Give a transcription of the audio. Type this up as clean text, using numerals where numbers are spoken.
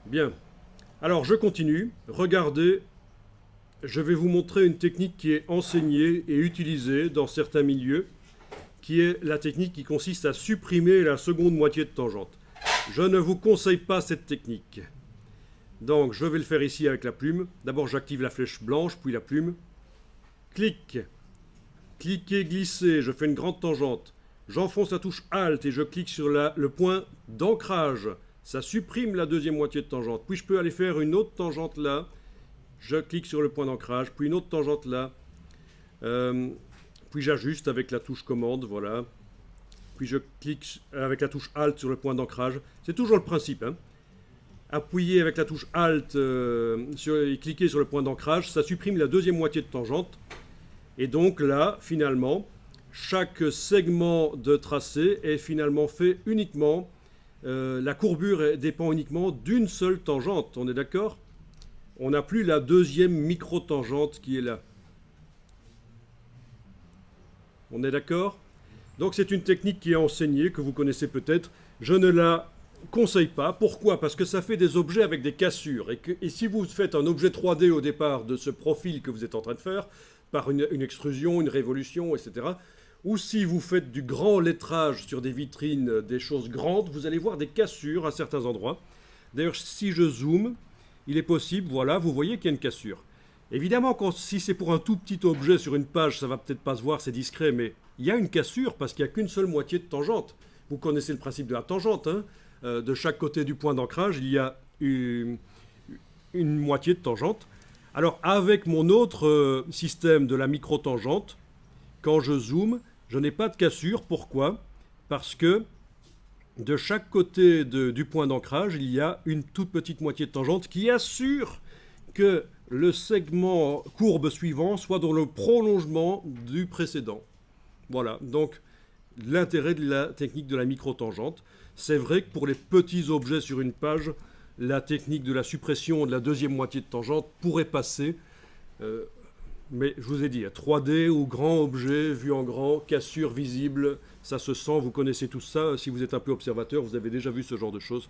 Bien. Alors, je continue. Regardez, je vais vous montrer une technique qui est enseignée et utilisée dans certains milieux, qui est la technique qui consiste à supprimer la seconde moitié de tangente. Je ne vous conseille pas cette technique. Donc, je vais le faire ici avec la plume. D'abord, j'active la flèche blanche, puis la plume. Clic. Cliquez, glissez. Je fais une grande tangente. J'enfonce la touche Alt et je clique sur le point d'ancrage. Ça supprime la deuxième moitié de tangente. Puis je peux aller faire une autre tangente là. Je clique sur le point d'ancrage, puis une autre tangente là. Puis j'ajuste avec la touche commande, voilà. Puis je clique avec la touche Alt sur le point d'ancrage. C'est toujours le principe, hein. Appuyez avec la touche Alt et cliquez sur le point d'ancrage. Ça supprime la deuxième moitié de tangente. Et donc là, finalement, chaque segment de tracé est finalement fait uniquement... la courbure dépend uniquement d'une seule tangente, on est d'accord? On n'a plus la deuxième micro-tangente qui est là. On est d'accord? Donc c'est une technique qui est enseignée, que vous connaissez peut-être. Je ne la conseille pas. Pourquoi? Parce que ça fait des objets avec des cassures. Et si vous faites un objet 3D au départ de ce profil que vous êtes en train de faire, par une extrusion, une révolution, etc., ou si vous faites du grand lettrage sur des vitrines, des choses grandes, vous allez voir des cassures à certains endroits. D'ailleurs, si je zoome, il est possible, voilà, vous voyez qu'il y a une cassure. Évidemment, si c'est pour un tout petit objet sur une page, ça va peut-être pas se voir, c'est discret, mais il y a une cassure parce qu'il n'y a qu'une seule moitié de tangente. Vous connaissez le principe de la tangente, hein. De chaque côté du point d'ancrage, il y a une moitié de tangente. Alors, avec mon autre système de la micro-tangente, quand je zoome, je n'ai pas de cassure. Pourquoi? Parce que de chaque côté du point d'ancrage, il y a une toute petite moitié de tangente qui assure que le segment courbe suivant soit dans le prolongement du précédent. Voilà, donc l'intérêt de la technique de la micro-tangente. C'est vrai que pour les petits objets sur une page, la technique de la suppression de la deuxième moitié de tangente pourrait passer. Mais je vous ai dit, 3D ou grand objet, vu en grand, cassure visible, ça se sent, vous connaissez tout ça. Si vous êtes un peu observateur, vous avez déjà vu ce genre de choses.